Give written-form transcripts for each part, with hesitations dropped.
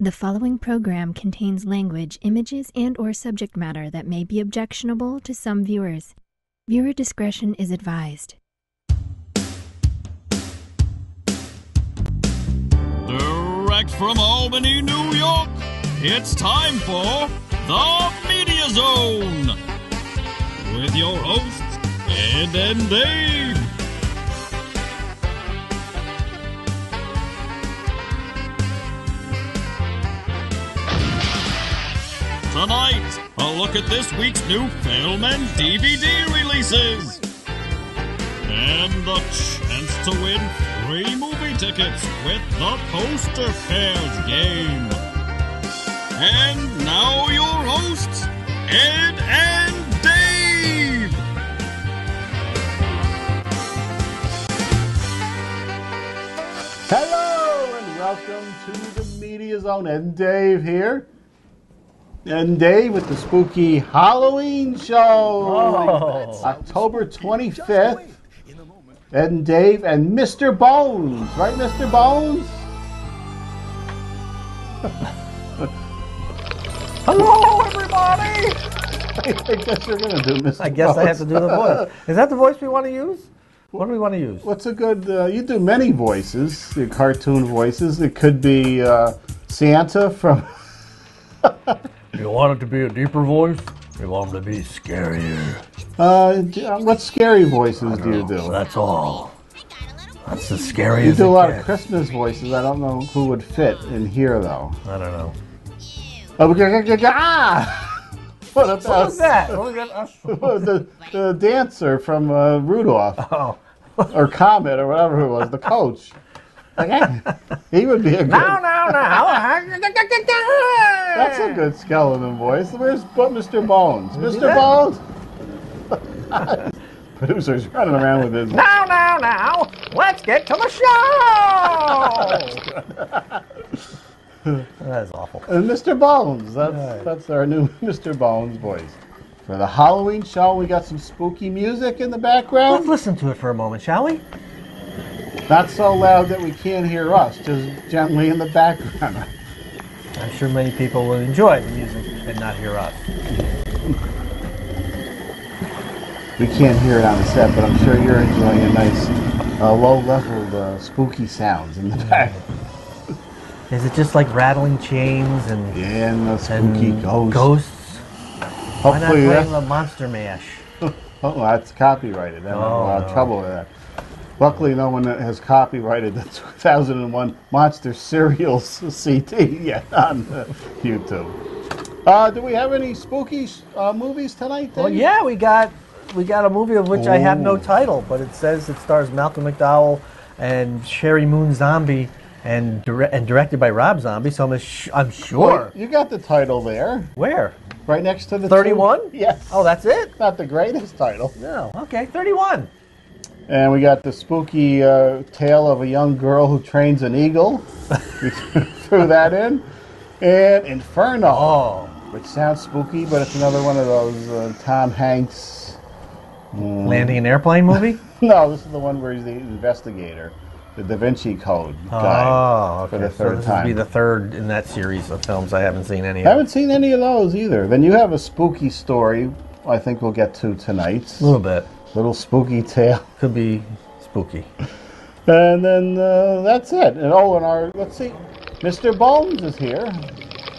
The following program contains language, images, and/or subject matter that may be objectionable to some viewers. Viewer discretion is advised. Direct from Albany, New York, it's time for The Media Zone with your hosts, Ed and Dave. Tonight, a look at this week's new film and DVD releases. And the chance to win free movie tickets with the Poster Pairs game. And now your hosts, Ed and Dave. Hello and welcome to the Media Zone. Ed and Dave here. And Dave with the spooky Halloween show. October 25th. Ed and Dave and Mr. Bones. Right, Mr. Bones? Hello, everybody! I guess you're going to do Mr. I guess Bones. I have to do the voice. Is that the voice we want to use? What do we want to use? What's a good... you do many voices, your cartoon voices. It could be Santa from... You want it to be a deeper voice? You want it to be scarier? what scary voices do you do? That's all. That's the scariest. You do a lot of Christmas voices. I don't know who would fit in here, though. I don't know. What about What was that? the dancer from Rudolph Oh. or Comet or whatever it was, the coach? He would be a good. Now. That's a good skeleton voice. Where's Mr. Bones? Mr. that? Bones. Producer's running around with his. Now. Let's get to the show. That is awful. And Mr. Bones. That's our new Mr. Bones voice. For the Halloween show, we got some spooky music in the background. Let's listen to it for a moment, shall we? Not so loud that we can't hear us, just gently in the background. I'm sure many people will enjoy the music and not hear us. We can't hear it on the set, but I'm sure you're enjoying a nice low-level spooky sounds in the back. Is it just like rattling chains and And the spooky ghosts. Why not Hopefully playing the Monster Mash? Oh, that's copyrighted. I don't have trouble with that. Luckily, no one has copyrighted the 2001 Monster Cereals CD yet on YouTube. Do we have any spooky movies tonight, Dave? Well, yeah, we got a movie of which I have no title, but it says it stars Malcolm McDowell and Sherry Moon Zombie, and directed by Rob Zombie. So I'm sure. Well, you got the title there, Where? right next to the 31? Yes. Oh, that's it? Not the greatest title. No. Okay, 31. And we got the spooky tale of a young girl who trains an eagle. We threw that in. And Inferno, which sounds spooky, but it's another one of those Tom Hanks. Landing an airplane movie? No, this is the one where he's the investigator, the Da Vinci Code guy. Oh, okay. For the So third this time. will be the third in that series of films. I haven't seen any of. Haven't seen any of those either. Then you have a spooky story I think we'll get to tonight. A little bit. Little spooky tale. Could be spooky. And then that's it. And let's see, Mr. Bones is here.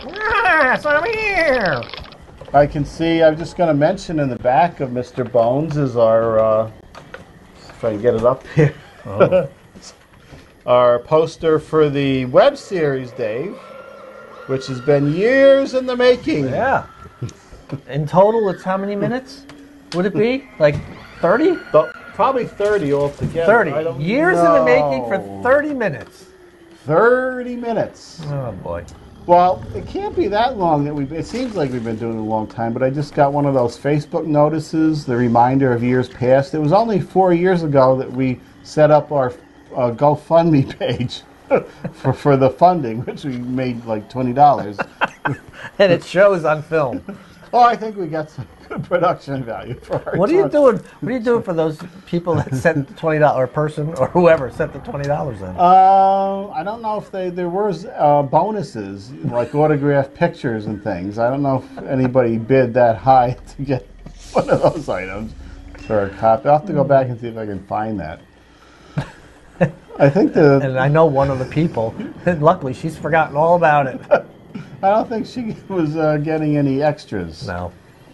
Yes, I'm here. I can see, I'm just going to mention in the back of Mr. Bones is our, if I can get it up here, our poster for the web series, Dave, which has been years in the making. Yeah. In total, it's how many minutes would it be? Like 30? Probably 30 altogether. 30. Years in the making for 30 minutes. 30 minutes. Oh, boy. Well, it can't be that long it seems like we've been doing it a long time, but I just got one of those Facebook notices, the reminder of years past. It was only 4 years ago that we set up our GoFundMe page for the funding, which we made like $20. And it shows on film. Oh, I think we got some good production value for our What are you tour. doing? What are you doing for those people that sent the $20 or person or whoever sent the $20 in? I don't know if there was bonuses like autographed pictures and things. I don't know if anybody bid that high to get one of those items for a copy. I'll have to go back and see if I can find that. I think And I know one of the people. Luckily, she's forgotten all about it. I don't think she was getting any extras. No.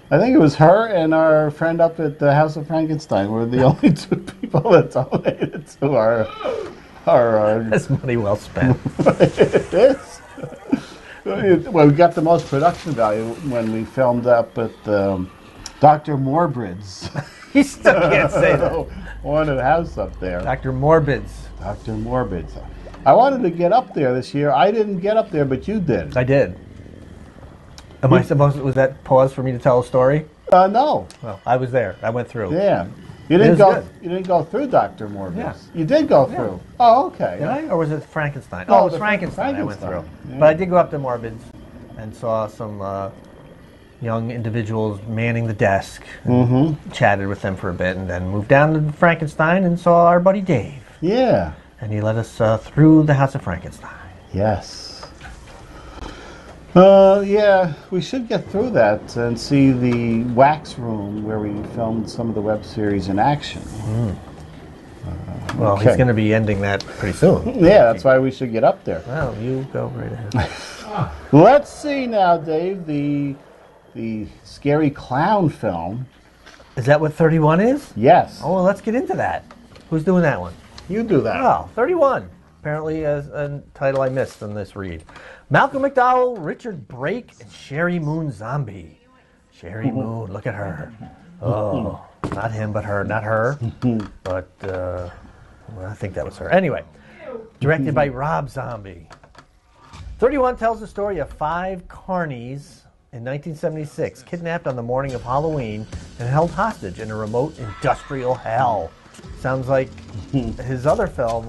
I think it was her and our friend up at the House of Frankenstein were the only two people that donated to our That's money well spent. It is. Well, we got the most production value when we filmed up at Dr. Morbrid's. You still can't say that. One of the house up there. Dr. Morbid's. Dr. Morbid's. I wanted to get up there this year. I didn't get up there, but you did. I did. Am I supposed to, was that pause for me to tell a story? No. Well, I was there. I went through. Yeah. You was didn't go. good. You didn't go through Dr. Morbid's. Yeah. You did go through. Oh, okay. Did I? Or was it Frankenstein? No, Oh, it was the Frankenstein I went through. Frankenstein, yeah. But I did go up to Morbid's and saw some young individuals manning the desk. Chatted with them for a bit and then moved down to Frankenstein and saw our buddy Dave. Yeah. And he led us through the House of Frankenstein. Yes. Yeah, we should get through that and see the wax room where we filmed some of the web series in action. Well, Okay. he's going to be ending that pretty soon. Yeah, that's why we should get up there. Well, you go right ahead. Let's see now, Dave, the scary clown film. Is that what 31 is? Yes. Oh, well, let's get into that. Who's doing that one? You do that. Oh, 31. Apparently a title I missed on this read. Malcolm McDowell, Richard Brake, and Sherry Moon Zombie. Sherry Moon, look at her. Oh, not him, but her. Not her, but well, I think that was her. Anyway, directed by Rob Zombie. 31 tells the story of 5 carnies in 1976, kidnapped on the morning of Halloween and held hostage in a remote industrial hell. Sounds like his other film,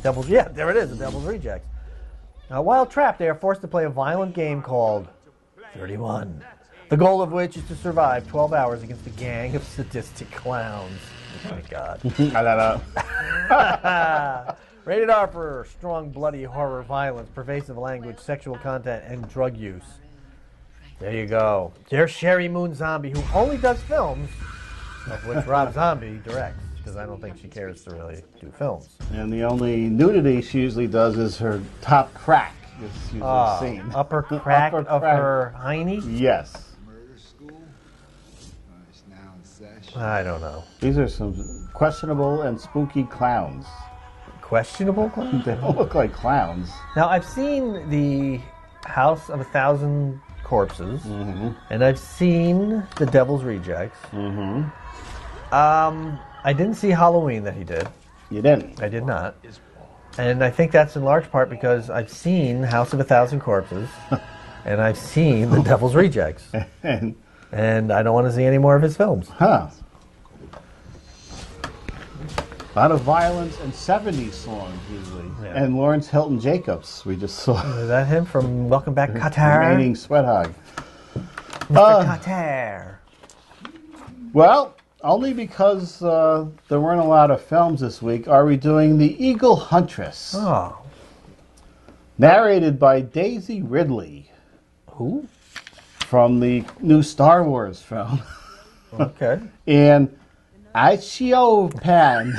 Devil's... Yeah, there it is, The Devil's Rejects. While trapped, they are forced to play a violent game called 31. The goal of which is to survive 12 hours against a gang of sadistic clowns. Oh my God. I don't know. Rated R for strong, bloody horror, violence, pervasive language, sexual content, and drug use. There you go. There's Sherry Moon Zombie, who only does films, of which Rob Zombie directs, because I don't think she cares to really do films. And the only nudity she usually does is her top crack. It's usually seen. Upper crack Upper of crack. her hiney? Yes. Murder school. It's now in session. I don't know. These are some questionable and spooky clowns. Questionable clown? They don't look like clowns. Now, I've seen the House of 1,000 Corpses, and I've seen The Devil's Rejects. I didn't see Halloween that he did. You didn't. I did not. And I think that's in large part because I've seen House of 1,000 Corpses, and I've seen The Devil's Rejects. And, And I don't want to see any more of his films. huh. A lot of violence and 70s songs usually. Yeah. And Lawrence Hilton Jacobs, we just saw. Is that him from Welcome Back, Qatar? Remaining Sweat Hog. Mr. Qatar. Well, only because there weren't a lot of films this week are we doing The Eagle Huntress. Oh. Narrated by Daisy Ridley Who? from the new Star Wars film. Okay. And Aichio Pan.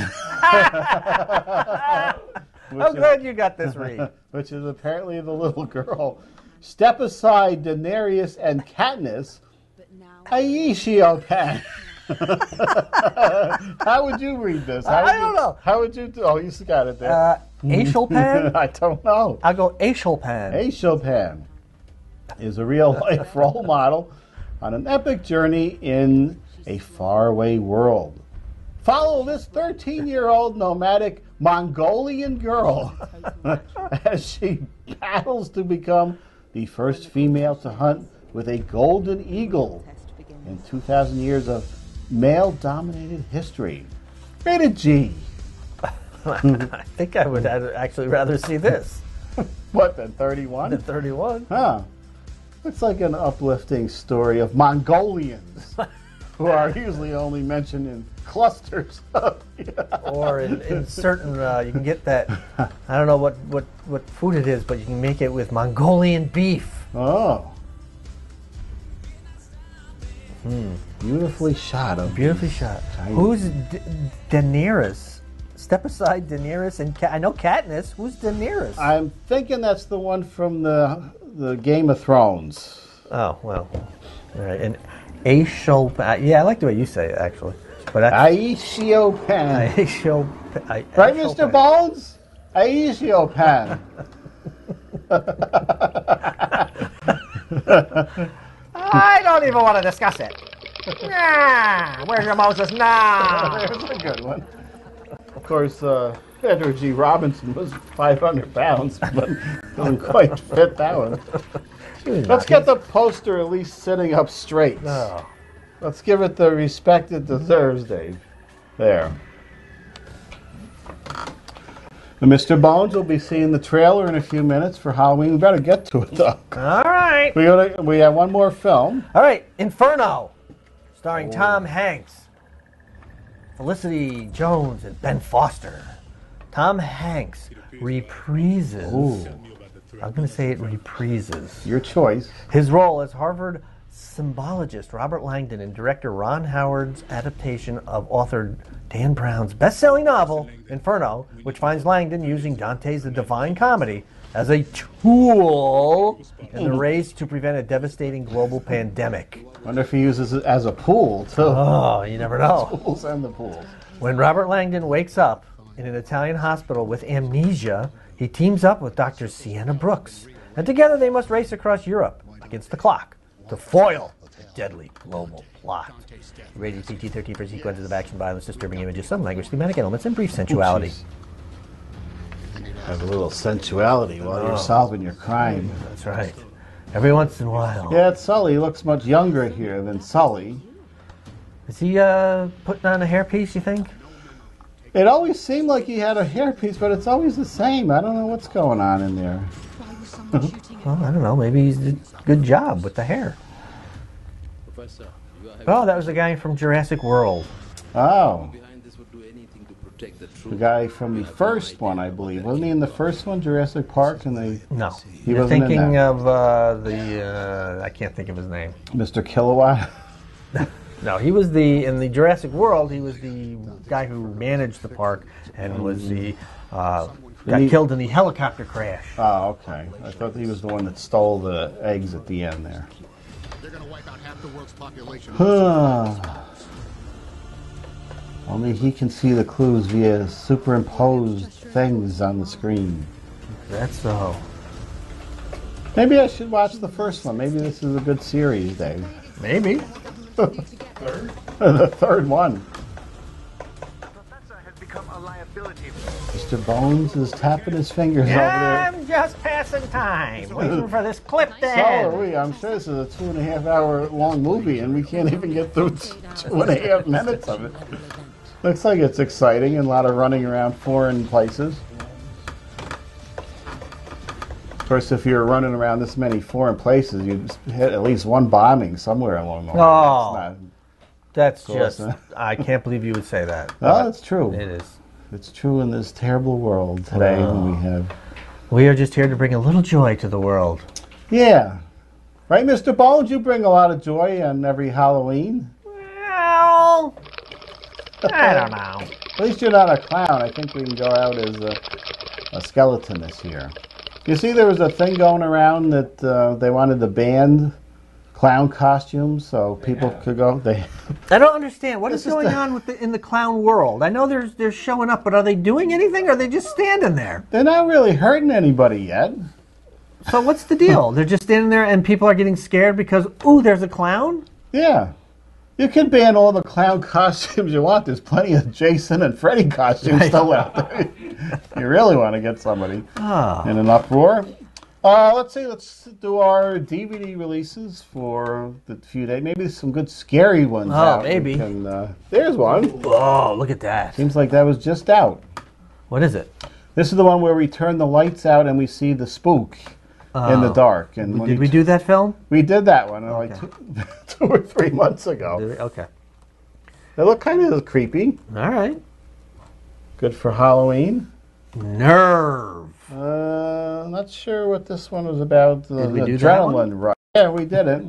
I'm glad you got this read. Which is apparently the little girl. Step aside, Daenerys and Katniss. Aichio Pan. How would you read this? I don't know. How would you do? Oh, you got it there. Aisholpan? I don't know. I'll go Aisholpan. Aishopan is a real-life role model on an epic journey in a faraway world. Follow this 13-year-old nomadic Mongolian girl as she battles to become the first female to hunt with a golden eagle in 2,000 years of male-dominated history. Rated G. I think I would actually rather see this What, then 31? than 31. Huh. It's like an uplifting story of Mongolians, who are usually only mentioned in clusters. Or in certain, you can get that, I don't know what food it is, but you can make it with Mongolian beef. Oh. Beautifully shot. Beautifully shot. Who's Daenerys? Step aside, Daenerys and I know Katniss. Who's Daenerys? I'm thinking that's the one from the Game of Thrones. Oh, well. All right. And Aisho, yeah, I like the way you say it, actually. But Aisho Pan. Right, Mr. Bones? Aisho Pan. I don't even want to discuss it. Nah, where's your Moses? Nah. There's a good one. Of course, Edward G. Robinson was 500 pounds, but doesn't quite fit that one. Let's get the poster at least sitting up straight. No. Let's give it the respect it deserves, Dave. There. And Mr. Bones will be seeing the trailer in a few minutes for Halloween. We better get to it, though. All right. We have one more film. All right. Inferno, starring Tom Hanks, Felicity Jones, and Ben Foster. Tom Hanks reprises. I'm going to say it reprises. Your choice. His role as Harvard symbologist Robert Langdon in director Ron Howard's adaptation of author Dan Brown's best-selling novel, Inferno, which finds Langdon using Dante's The Divine Comedy as a tool in the race to prevent a devastating global pandemic. Wonder if he uses it as a pool, too. Oh, you never know. Pools and the pools. When Robert Langdon wakes up in an Italian hospital with amnesia, he teams up with Dr. Sienna Brooks, and together they must race across Europe against the clock to foil the deadly global plot. Rated PG-13 for sequences of action, violence, disturbing images, some language, thematic elements, and brief sensuality. Have a little sensuality while you're solving your crime. That's right. Every once in a while. Yeah, it's Sully. He looks much younger here than Sully. Is he putting on a hairpiece, you think? It always seemed like he had a hairpiece, but it's always the same. I don't know what's going on in there. Well, I don't know. Maybe he did a good job with the hair. Oh, that was the guy from Jurassic World. Oh. The guy from the first one, I believe. Wasn't he in the first one, Jurassic Park? And No. You're You're thinking of I can't think of his name. Mr. Kilowatt? No, he was in the Jurassic World, he was the guy who managed the park and was got killed in the helicopter crash. Oh, okay. I thought he was the one that stole the eggs at the end there. They're going to wipe out half the world's population. Only he can see the clues via superimposed things on the screen. That's so. Maybe I should watch the first one. Maybe this is a good series, Dave. Maybe. The third one. Mr. Bones is tapping his fingers over there. I'm just passing time, waiting for this clip to So end. are we. I'm sure this is a 2.5 hour long movie, and we can't even get through 2.5 minutes of it. Looks like it's exciting and a lot of running around foreign places. Of course, if you're running around this many foreign places, you hit at least one bombing somewhere along the way. Oh, that's course, just, I can't believe you would say that. No, it's true. It is. It's true in this terrible world today when we are just here to bring a little joy to the world. Yeah. Right, Mr. Bones? You bring a lot of joy on every Halloween. Well, I don't know. At least you're not a clown. I think we can go out as a skeleton this year. You see, there was a thing going around that they wanted to ban clown costumes so people could go. I don't understand. What is going on in the clown world? I know they're showing up, but are they doing anything or are they just standing there? They're not really hurting anybody yet. So what's the deal? They're just standing there and people are getting scared because, ooh, there's a clown? Yeah. You can ban all the clown costumes you want. There's plenty of Jason and Freddy costumes still out there. You really want to get somebody in an uproar. Let's see. Let's do our DVD releases for the few days. Maybe some good scary ones. Oh, maybe. There's one. Oh, look at that. Seems like that was just out. What is it? This is the one where we turn the lights out and we see the spook. in the dark. And when Did we do that film? We did that one like Okay. 2 or 3 months ago. Did we? Okay. They look kind of creepy. All right. Good for Halloween. Nerve. Not sure what this one was about. Did we do that one? Adrenaline rush. Yeah, we did it.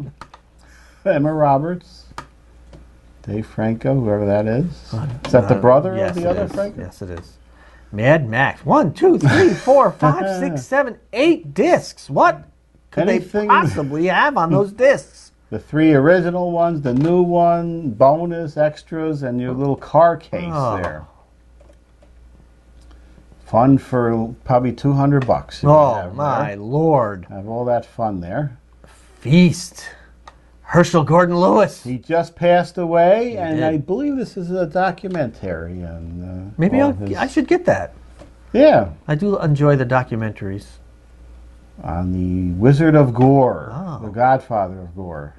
Emma Roberts, Dave Franco, whoever that is. Is that the brother Yes, of the it other is. Franco? Yes, it is. Mad Max. 1, 2, 3, 4, 5, 6, 7, 8 discs. What could Anything- they possibly have on those discs? The 3 original ones, the new one, bonus, extras, and your little car case Oh. there. Fun for probably $200. you Oh, have my there. Lord. Have all that fun there. Feast. Herschel Gordon Lewis. He just passed away, and did. I believe this is a documentary. And Maybe all his- I should get that. Yeah, I do enjoy the documentaries. on the Wizard of Gore, Oh. the Godfather of Gore.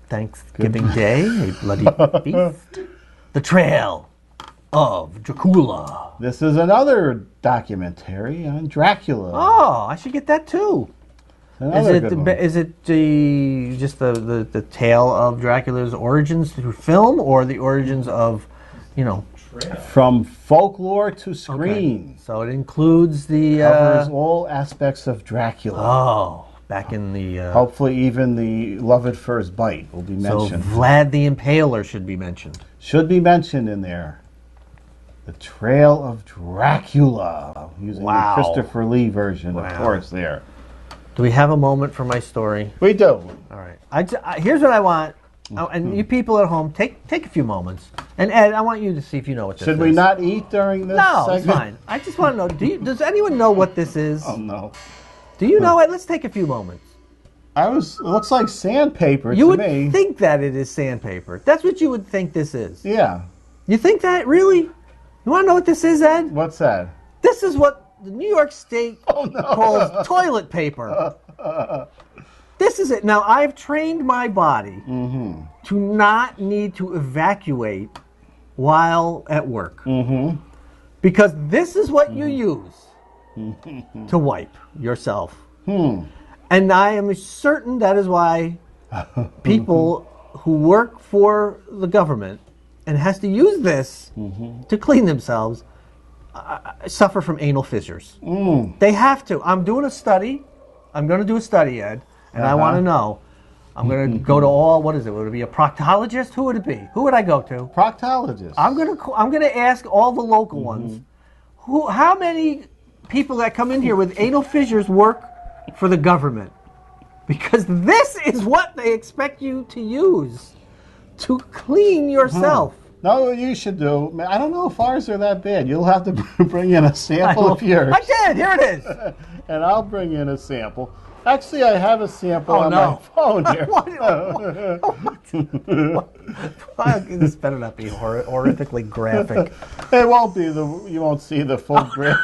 Thanksgiving Day, a bloody feast. The Trail of Dracula. This is another documentary on Dracula. Oh, I should get that too. Another good one. Is it just the tale of Dracula's origins through film, or the origins of, From folklore to screen. So it includes the Covers all aspects of Dracula. back in the Hopefully even the Love at First Bite will be so mentioned. Vlad the Impaler should be mentioned. Should be mentioned in there. The Trail of Dracula. Using Wow. the Christopher Lee version, of Wow. course, there. Do we have a moment for my story? We do. All right. Here's what I want, and you people at home, take a few moments. And Ed, I want you to see if you know what this is. Should we not eat during this No, segment? it's fine. I just want to know. Does anyone know what this is? Oh, no. Do you know it? Let's take a few moments. It looks like sandpaper You to would me. think that it is sandpaper. That's what you would think this is. Yeah. You think that, really? You want to know what this is, Ed? What's that? This is what the New York State calls toilet paper. This is it. Now, I've trained my body to not need to evacuate while at work. Because this is what you use to wipe yourself. And I am certain that is why people who work for the government and has to use this to clean themselves suffer from anal fissures. They have to. I'm doing a study. I'm going to do a study, Ed, and I want to know. I'm going to go to all. What is it? Would it be a proctologist? Who would it be? Who would I go to? Proctologist. I'm going to ask all the local ones. How many people that come in here with anal fissures work for the government? Because this is what they expect you to use to clean yourself. No, what you should do, man, I don't know if ours are that bad. You'll have to bring in a sample of yours. I did. Here it is. And I'll bring in a sample. Actually, I have a sample on my phone here. This better not be horrifically graphic. It won't be you won't see the full graph.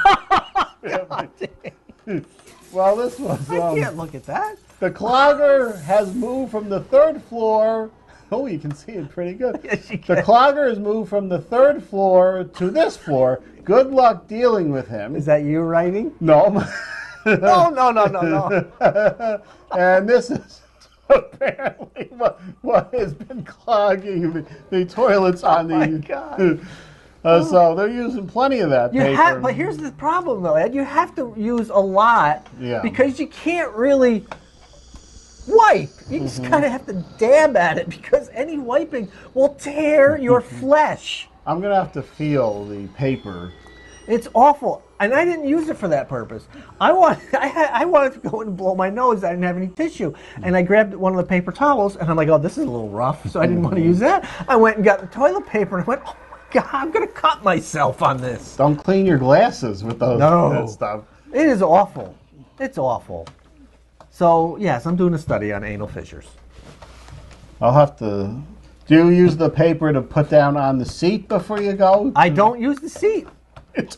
Well, this was I can't look at that. the clogger has moved from the 3rd floor. Oh, you can see it pretty good. Yes, you The can. clogger has moved from the 3rd floor to this floor. Good luck dealing with him. Is that you writing? No. No. And this is apparently what has been clogging the toilets on the. my God. So they're using plenty of that paper. But here's the problem, though, Ed. You have to use a lot because you can't really wipe. You just kind of have to dab at it because any wiping will tear your flesh. I'm gonna have to feel the paper. It's awful, and I didn't use it for that purpose. I wanted to go and blow my nose. I didn't have any tissue, and I grabbed one of the paper towels, and I'm like, oh, this is a little rough, so I didn't want to use that. I went and got the toilet paper, and I went, oh my God, I'm gonna cut myself on this. Don't clean your glasses with that stuff. It is awful. It's awful. So yes, I'm doing a study on anal fissures. I'll have to. Do you use the paper to put down on the seat before you go? I don't use the seat.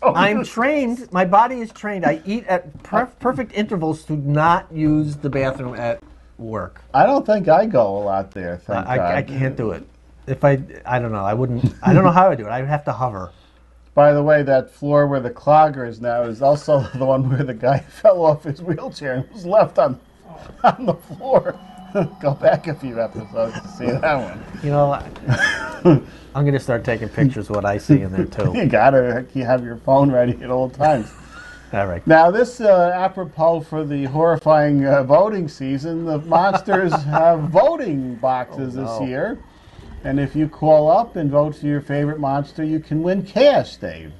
I'm trained. My body is trained. I eat at perfect intervals to not use the bathroom at work. I don't think I go a lot there. Thank God. I can't do it. If I don't know. I wouldn't. I don't know how I do it. I would have to hover. By the way, that floor where the clogger is now is also the one where the guy fell off his wheelchair and was left on the floor. Go back a few episodes to see that one. You know, I'm going to start taking pictures of what I see in there, too. You gotta have your phone ready at all times. All right. Now, this apropos for the horrifying voting season, the Monsters have voting boxes this year. And if you call up and vote for your favorite monster, you can win cash, Dave.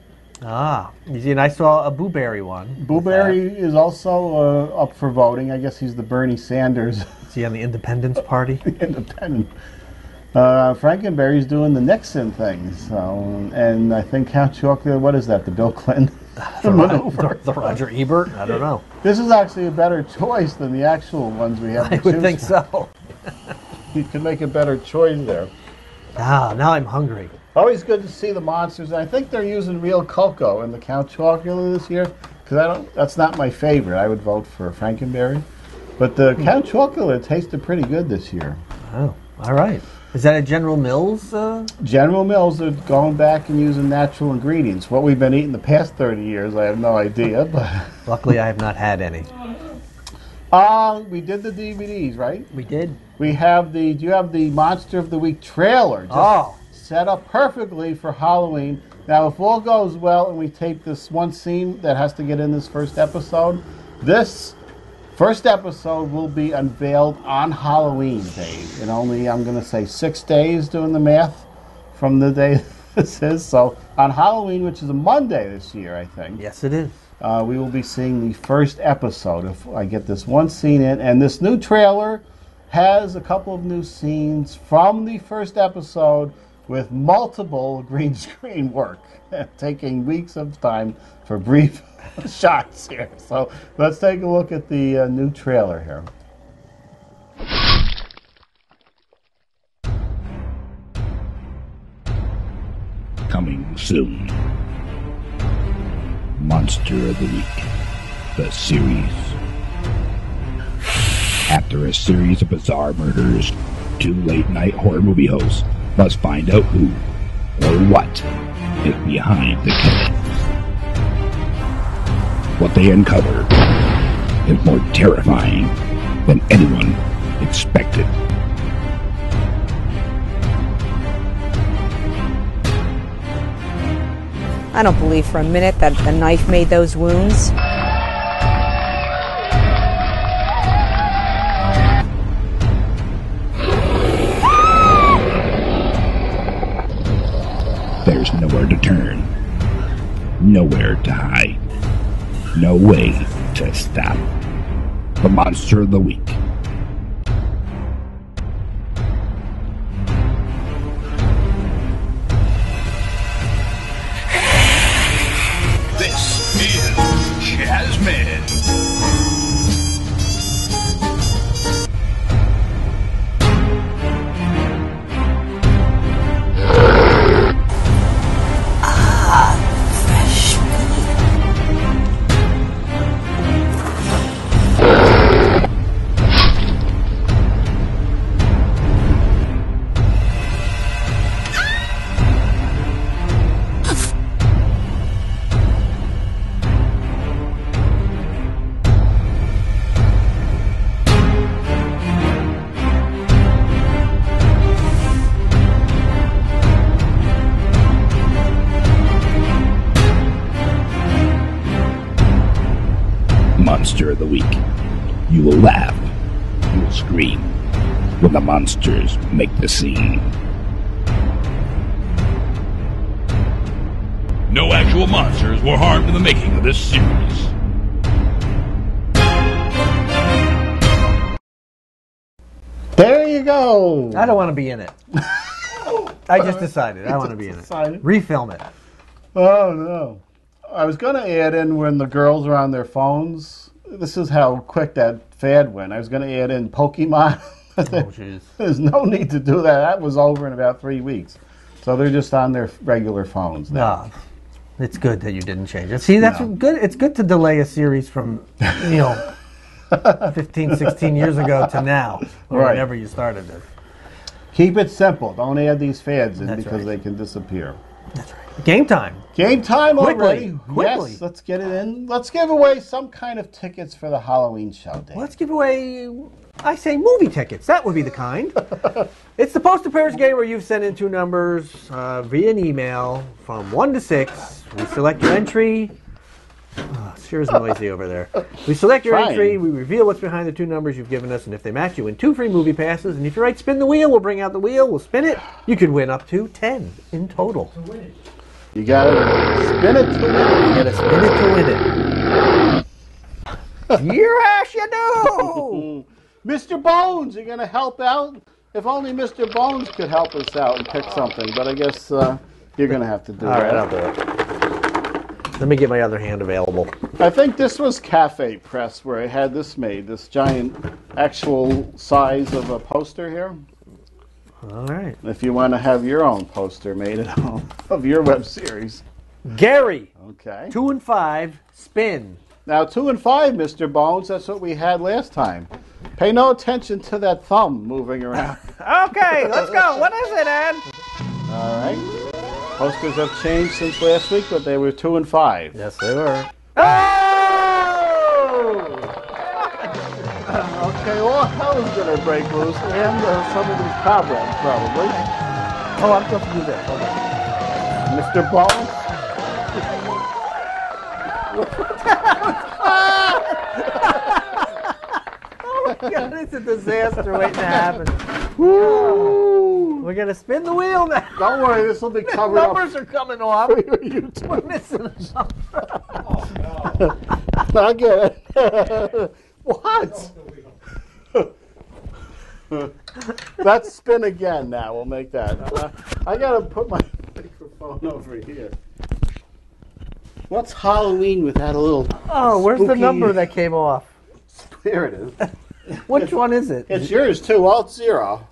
Ah, you see, and I saw a Boo Berry one. Boo Berry is also up for voting. I guess he's the Bernie Sanders. Is he on the Independence Party? Independent. Frankenberry's doing the Nixon thing. So, and I think Count Chocula, what is that, the Bill Clinton maneuver? The Roger Ebert? I don't know. This is actually a better choice than the actual ones we have to I would choose think from. so. You can make a better choice there. Ah, now I'm hungry. Always good to see the monsters. I think they're using real cocoa in the Count Chocula this year, because that's not my favorite. I would vote for Frankenberry. But the Count Chocula tasted pretty good this year. Oh, all right. Is that a General Mills? General Mills are going back and using natural ingredients. What we've been eating the past 30 years, I have no idea. But Luckily, I have not had any. We did the DVDs, right? We did. We have do you have the Monster of the Week trailer? Just set up perfectly for Halloween. Now, if all goes well and we tape this one scene that has to get in this first episode, this first episode will be unveiled on Halloween, Dave. In only, I'm going to say, 6 days, doing the math from the day this is. So on Halloween, which is a Monday this year, I think. Yes, it is. We will be seeing the first episode if I get this one scene in. And this new trailer has a couple of new scenes from the first episode with multiple green screen work, taking weeks of time for brief shots here. So let's take a look at the new trailer here. Coming soon. Monster of the Week, the series. After a series of bizarre murders, 2 late-night horror movie hosts must find out who or what is behind the killings. What they uncover is more terrifying than anyone expected. I don't believe for a minute that the knife made those wounds. There's nowhere to turn, nowhere to hide, no way to stop. The Monster of the Week. This is Jasmine. Monster of the Week. You will laugh, you will scream when the monsters make the scene. No actual monsters were harmed in the making of this series. There you go. I don't want to be in it. I just decided I want to be in it. Refilm it. Oh, no. I was going to add in when the girls are on their phones. This is how quick that fad went. I was going to add in Pokemon. Oh, jeez. There's no need to do that. That was over in about 3 weeks. So they're just on their regular phones now. No, it's good that you didn't change it. See, that's good. It's good to delay a series from, 15, 16 years ago to now, or Right. whenever you started it. Keep it simple. Don't add these fads in That's because right. they can disappear. That's right. Game time. Game time already. Quickly. Yes, let's get it in. Let's give away some kind of tickets for the Halloween show, Dave. Let's give away, I say, movie tickets. That would be the kind. It's the Poster Pairs game where you've sent in 2 numbers via an email from 1 to 6. We select your entry. Oh, sure is noisy over there. We select your entry. We reveal what's behind the 2 numbers you've given us, and if they match, you win 2 free movie passes. And if you write spin the wheel, we'll bring out the wheel. We'll spin it. You could win up to 10 in total. You gotta spin it to win it. You gotta spin it to win it. Yes, you do! Mr. Bones, you're gonna help out? If only Mr. Bones could help us out and pick something, but I guess you're gonna have to do All that. right, I'll do it. Let me get my other hand available. I think this was Cafe Press where I had this made, this giant actual size of a poster here. All right. If you want to have your own poster made at home of your web series. Gary. Okay. 2 and 5, spin. Now 2 and 5, Mr. Bones, that's what we had last time. Pay no attention to that thumb moving around. Okay, let's go. What is it, Ed? All right. Posters have changed since last week, but they were 2 and 5. Yes, they were. Oh! Okay, all hell is going to break loose, and some of these cobwebs, probably. Oh, I'm supposed to do this. Hold on. Mr. Bones? Oh my God, it's a disaster waiting to happen. Woo! We're going to spin the wheel now. Don't worry, this will be covered up. Numbers are coming off. We're missing a number. Not good. What? Let's spin again now. We'll make that. I got to put my microphone over here. What's Halloween without a little Oh, where's the spooky- number that came off? Here it is. Which one is it? It's yours too. Alt 0.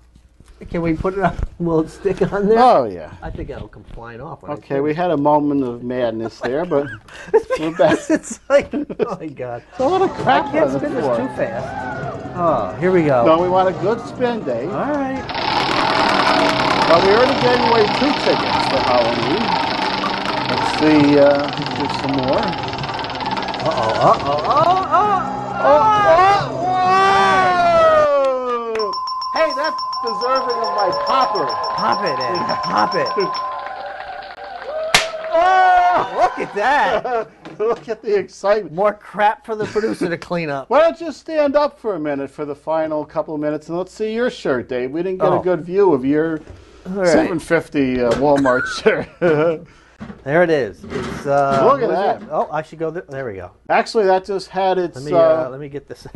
Can we put it on? Will it stick on there? Oh, yeah. I think it'll come flying off. When Okay, we had a moment of madness there, but we're back. It's like, oh my God. It's a lot of crap I can't on the spin this floor. too fast. Oh, here we go. No, we want a good spin, Dave. All right. But we already gave away 2 tickets for Halloween. Let's see if there's some more. Hey, that's deserving of my popper. Pop it, Ed. Pop it. Oh, look at that. Look at the excitement. More crap for the producer to clean up. Why don't you stand up for a minute for the final couple of minutes and let's see your shirt, Dave. We didn't get a good view of your right. $7.50 Walmart shirt. There it is. It's, Look at what is that. it? Oh, I should go there. There we go. Actually, that just had its Let me get this.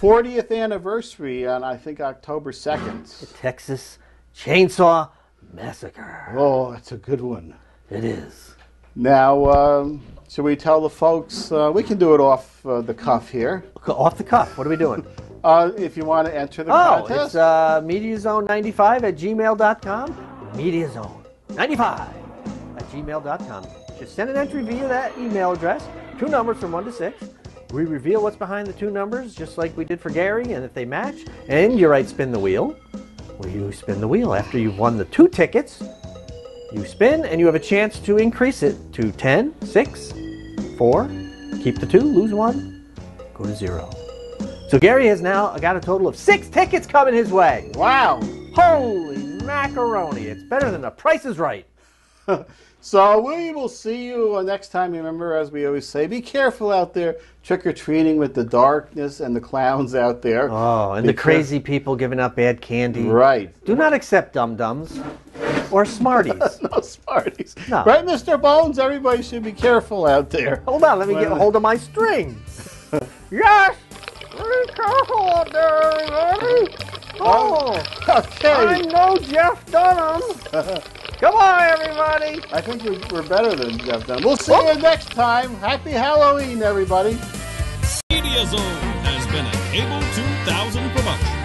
40th anniversary on, I think, October 2nd. Texas Chainsaw Massacre. Oh, that's a good one. It is. Now, should we tell the folks? We can do it off the cuff here. Off the cuff. What are we doing? If you want to enter the contest. It's MediaZone95@gmail.com. MediaZone95@gmail.com. Just send an entry via that email address. 2 numbers from 1 to 6. We reveal what's behind the 2 numbers, just like we did for Gary, and if they match, and you write spin the wheel, well, you spin the wheel. After you've won the 2 tickets, you spin, and you have a chance to increase it to 10, 6, 4, keep the 2, lose 1, go to 0. So Gary has now got a total of 6 tickets coming his way. Wow. Holy macaroni. It's better than The Price is Right. So we will see you next time. Remember, as we always say, be careful out there trick-or-treating with the darkness and the clowns out there. Oh, and the crazy people giving out bad candy. Right. Do not accept dum-dums or Smarties. No Smarties. No. Right, Mr. Bones? Everybody should be careful out there. Hold on, let me get a hold of my string. Yes! Be careful out there, everybody. Oh, Okay. I'm no Jeff Dunham. Come on, everybody. I think we're better than Jeff Dunham. We'll see you next time. Happy Halloween, everybody. Media Zone has been a Cable 2000 production.